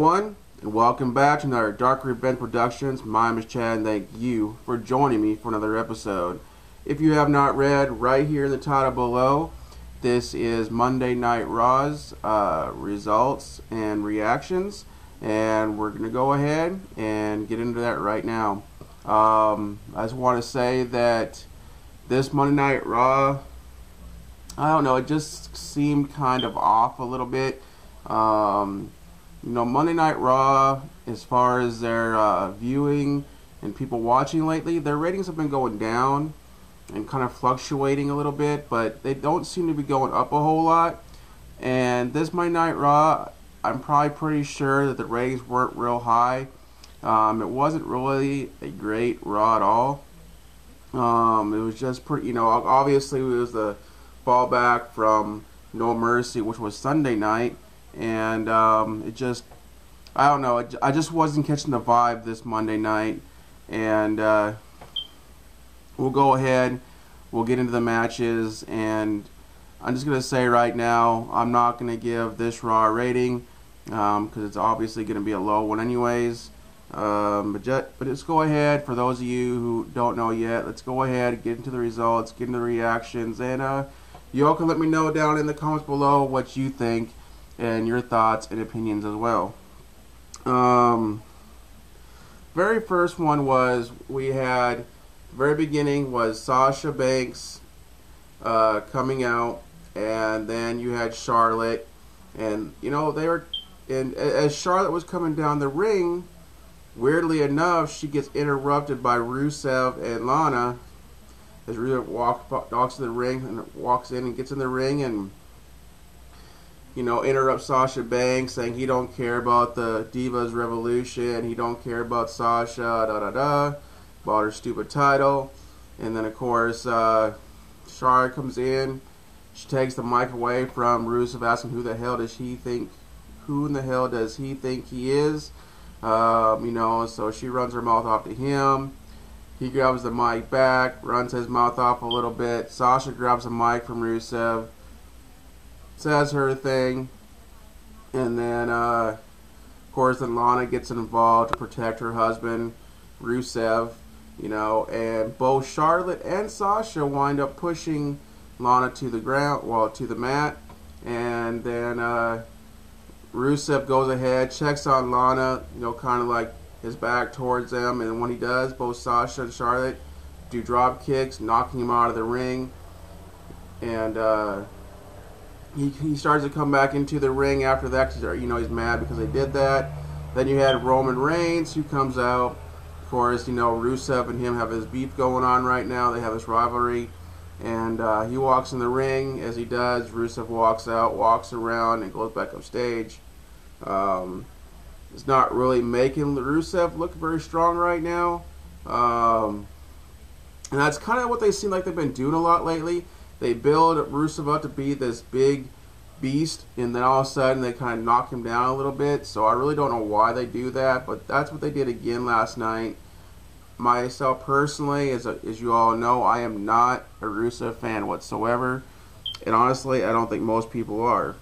everyone, and welcome back to another Dark Revenge Productions. My name is Chad, and thank you for joining me for another episode. If you have not read, right here in the title below, this is Monday Night Raw's results and reactions, and we're going to go ahead and get into that right now. I just want to say that this Monday Night Raw, I don't know, it just seemed kind of off a little bit. Monday Night Raw, as far as their viewing and people watching lately, their ratings have been going down and kind of fluctuating a little bit, but they don't seem to be going up a whole lot. And this Monday Night Raw, I'm probably pretty sure that the ratings weren't real high. It wasn't really a great Raw at all. It was just pretty, obviously it was the fallback from No Mercy, which was Sunday night. And it just, I don't know, I just wasn't catching the vibe this Monday night. And we'll go ahead, we'll get into the matches, and I'm just going to say right now, I'm not going to give this Raw a rating, because it's obviously going to be a low one anyways. But let's go ahead, for those of you who don't know yet, let's go ahead, get into the results, get into the reactions, and you all can let me know down in the comments below what you think and your thoughts and opinions as well. Very first one was, we had, very beginning was Sasha Banks coming out, and then you had Charlotte, and they were, and as Charlotte was coming down the ring, weirdly enough, she gets interrupted by Rusev and Lana, as Rusev walks to the ring and walks in and gets in the ring and interrupts Sasha Banks, saying he don't care about the Divas Revolution, he don't care about Sasha, about her stupid title. And then of course Charlotte comes in, she takes the mic away from Rusev, asking who in the hell does he think he is. So she runs her mouth off to him. He grabs the mic back, runs his mouth off a little bit. Sasha grabs the mic from Rusev, says her thing, and then of course then Lana gets involved to protect her husband Rusev, and both Charlotte and Sasha wind up pushing Lana to the ground, to the mat, and then Rusev goes ahead, checks on Lana, kind of like his back towards them, and when he does, both Sasha and Charlotte do drop kicks, knocking him out of the ring, and he starts to come back into the ring after that, because he's mad because they did that. Then you had Roman Reigns, who comes out. Of course, Rusev and him have this beef going on right now. They have this rivalry, and he walks in the ring. As he does, Rusev walks out, walks around, and goes back upstage. It's not really making Rusev look very strong right now, and that's kind of what they seem like they've been doing a lot lately. They build Rusev up to be this big beast, and then all of a sudden they kind of knock him down a little bit. So I really don't know why they do that, but that's what they did again last night. Myself personally, as you all know, I am not a Rusev fan whatsoever, and honestly, I don't think most people are.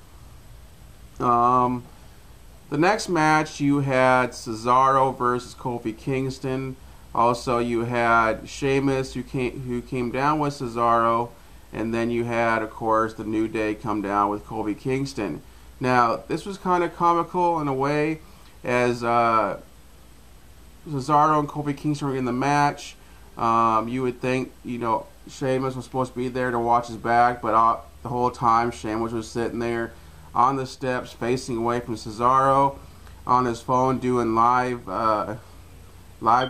The next match, you had Cesaro versus Kofi Kingston. Also, you had Sheamus, who came down with Cesaro. And then you had, of course, the New Day come down with Kofi Kingston. Now, this was kind of comical in a way, as Cesaro and Kofi Kingston were in the match. You would think, Sheamus was supposed to be there to watch his back, but the whole time Sheamus was sitting there on the steps, facing away from Cesaro, on his phone, doing live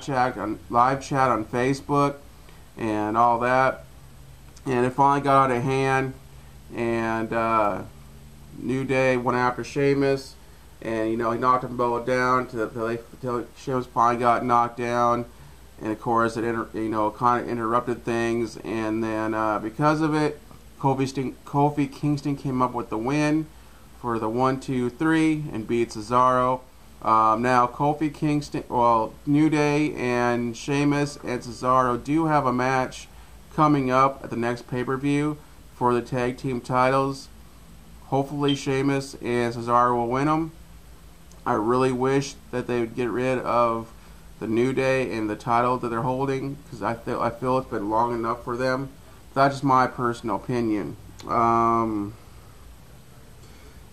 chat on Facebook and all that. And it finally got out of hand, and New Day went after Sheamus, and he knocked them both down till Sheamus finally got knocked down, and of course it kind of interrupted things, and then because of it, Kofi Kingston came up with the win for the 1, 2, 3 and beat Cesaro. Now Kofi Kingston, New Day and Sheamus and Cesaro do have a match coming up at the next pay-per-view for the tag team titles. Hopefully Sheamus and Cesaro will win them. I really wish that they would get rid of the New Day and the title that they're holding, because I feel it's been long enough for them. That's just my personal opinion.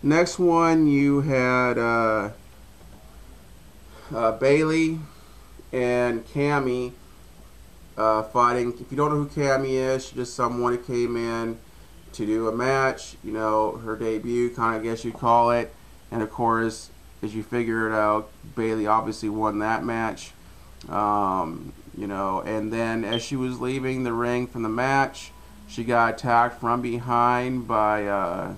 Next one, you had Bayley and Cammy fighting. If you don't know who Cammy is, she's just someone who came in to do a match. You know, her debut, kind of, I guess you'd call it. And of course, as you figure it out, Bayley obviously won that match. You know, and then as she was leaving the ring from the match, she got attacked from behind by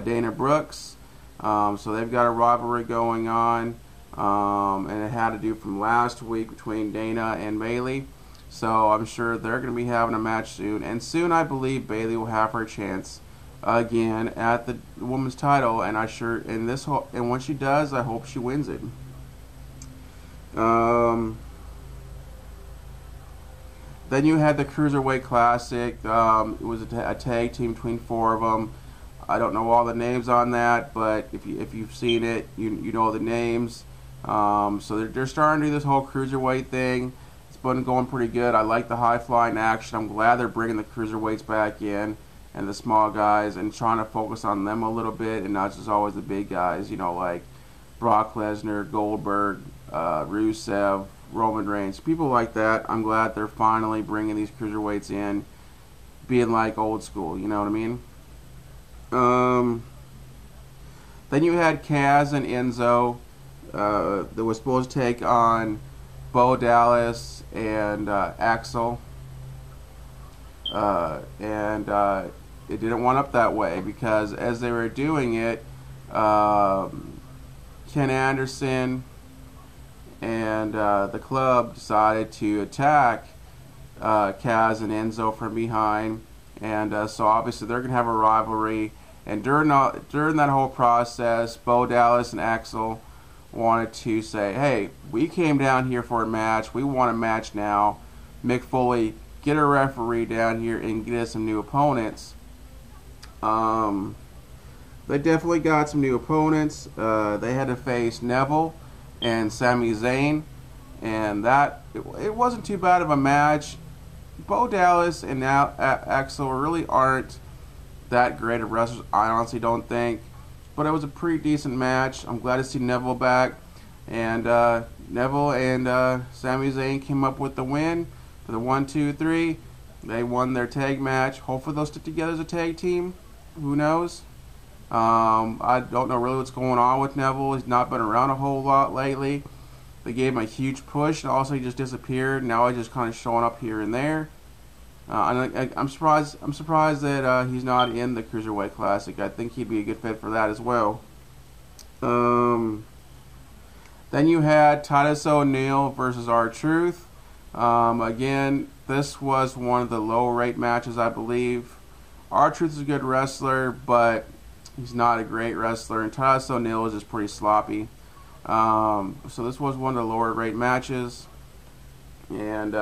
Dana Brooks. So they've got a rivalry going on, and it had to do from last week between Dana and Bayley. So I'm sure they're going to be having a match soon, and soon I believe Bayley will have her chance again at the women's title. And and when she does, I hope she wins it. Then you had the Cruiserweight Classic. It was a tag team between 4 of them. I don't know all the names on that, but if you've seen it, you know the names. So they're starting to do this whole Cruiserweight thing. It's been going pretty good. I like the high-flying action. I'm glad they're bringing the Cruiserweights back in and the small guys and trying to focus on them a little bit and not just always the big guys, you know, like Brock Lesnar, Goldberg, Rusev, Roman Reigns, people like that. I'm glad they're finally bringing these Cruiserweights in, being like old school, you know what I mean? Then you had Kaz and Enzo that was supposed to take on Bo Dallas and Axel, and it didn't wind up that way, because as they were doing it, Ken Anderson and the club decided to attack Kaz and Enzo from behind, and so obviously they're going to have a rivalry. And during that whole process, Bo Dallas and Axel wanted to say, hey, we came down here for a match. We want a match now. Mick Foley, get a referee down here and get us some new opponents. They definitely got some new opponents. They had to face Neville and Sami Zayn, and it wasn't too bad of a match. Bo Dallas and now Axel really aren't that great of wrestlers, I honestly don't think, but it was a pretty decent match. I'm glad to see Neville back, and Neville and Sami Zayn came up with the win for the 1, 2, 3. They won their tag match. Hopefully they'll stick together as a tag team. Who knows? I don't know really what's going on with Neville. He's not been around a whole lot lately. They gave him a huge push, and also he just disappeared. Now he's just kind of showing up here and there. I'm surprised that he's not in the Cruiserweight Classic. I think he'd be a good fit for that as well. Then you had Titus O'Neil versus R-Truth. Again, this was one of the low rate matches, I believe. R-Truth is a good wrestler, but he's not a great wrestler, and Titus O'Neil is just pretty sloppy. So this was one of the lower rate matches, and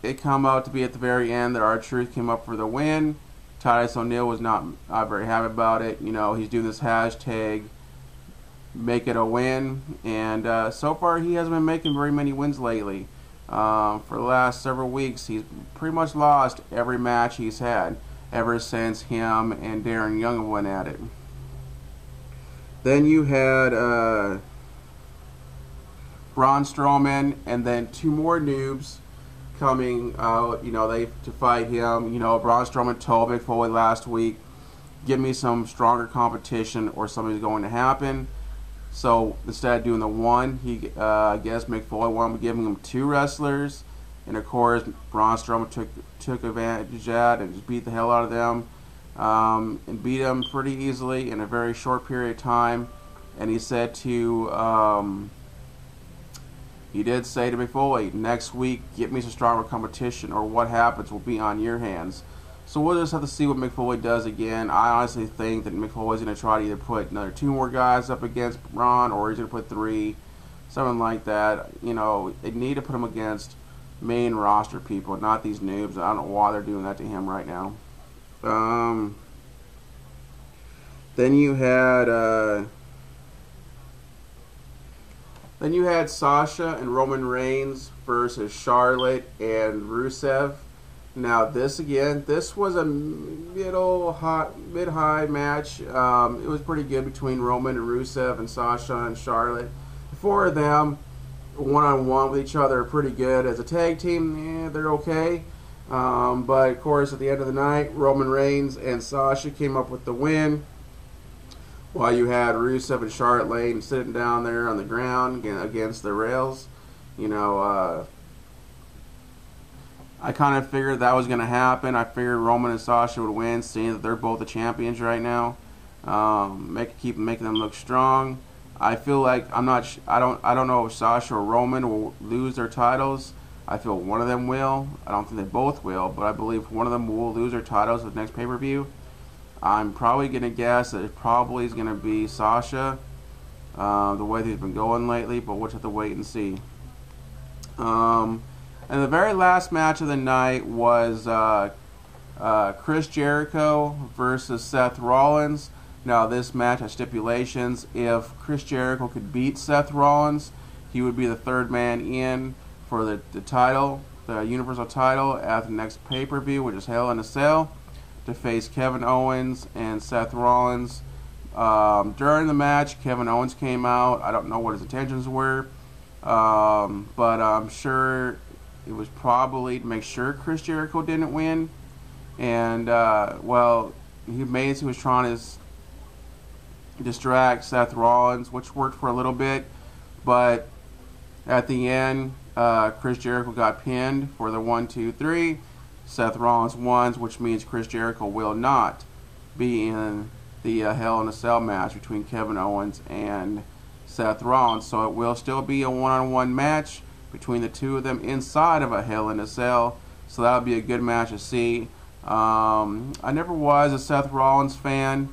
it come out to be at the very end that R-Truth came up for the win. Titus O'Neil was not very happy about it. You know, he's doing this hashtag make it a win, and so far he hasn't been making very many wins lately. For the last several weeks, he's pretty much lost every match he's had ever since him and Darren Young went at it. Then you had Braun Strowman and then 2 more noobs coming out, you know, to fight him. You know, Braun Strowman told Mick Foley last week, give me some stronger competition or something's going to happen. So instead of doing the one, I guess Mick Foley wanted to give him 2 wrestlers, and of course Braun Strowman took advantage of that and just beat the hell out of them, and beat them pretty easily in a very short period of time. And he said he did say to Mick Foley, next week get me some stronger competition, or what happens will be on your hands. So we'll just have to see what Mick Foley does again. I honestly think that Mick Foley's going to try to either put another 2 more guys up against Braun, or he's going to put 3, something like that. You know, they need to put him against main roster people, not these noobs. I don't know why they're doing that to him right now. Then you had Then you had Sasha and Roman Reigns versus Charlotte and Rusev. Now this was a mid-high match. It was pretty good between Roman and Rusev and Sasha and Charlotte. The four of them, one-on-one with each other, are pretty good. As a tag team, they're okay. But of course, at the end of the night, Roman Reigns and Sasha came up with the win, while you had Rusev and Charlotte laying sitting down there on the ground against the rails. You know, I kind of figured that was going to happen. I figured Roman and Sasha would win, seeing that they're both the champions right now. Keep making them look strong. I feel like I don't know if Sasha or Roman will lose their titles. I feel one of them will. I don't think they both will, but I believe one of them will lose their titles at the next pay-per-view. I'm probably going to guess that it probably is going to be Sasha, the way they've been going lately, but we'll have to wait and see. And the very last match of the night was Chris Jericho versus Seth Rollins. Now this match has stipulations. If Chris Jericho could beat Seth Rollins, he would be the third man in for the title, the Universal title, at the next pay-per-view, which is Hell in a Cell, to face Kevin Owens and Seth Rollins. During the match, Kevin Owens came out. I don't know what his intentions were, but I'm sure it was probably to make sure Chris Jericho didn't win. And, well, he was trying to distract Seth Rollins, which worked for a little bit. But at the end, Chris Jericho got pinned for the 1, 2, 3. Seth Rollins won, which means Chris Jericho will not be in the Hell in a Cell match between Kevin Owens and Seth Rollins. So it will still be a one-on-one match between the two of them inside of a Hell in a Cell. So that'll be a good match to see. I never was a Seth Rollins fan,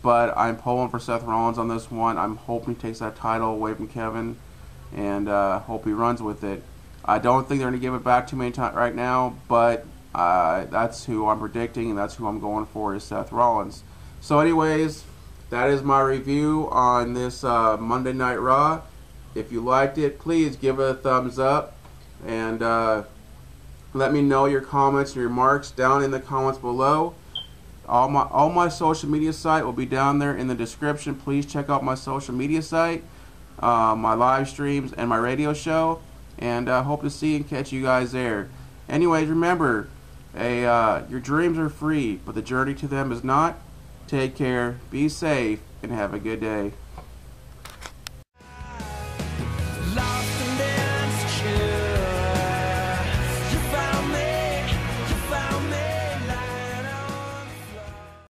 but I'm pulling for Seth Rollins on this one. I'm hoping he takes that title away from Kevin, and hope he runs with it. I don't think they're going to give it back too many times right now, but that's who I'm predicting, and that's who I'm going for, is Seth Rollins. So anyways, that is my review on this Monday Night Raw. If you liked it, please give it a thumbs up, and let me know your comments and remarks down in the comments below. All my social media site will be down there in the description. Please check out my social media site, my live streams, and my radio show, and hope to see and catch you guys there. Anyways, remember, your dreams are free, but the journey to them is not. Take care, be safe, and have a good day.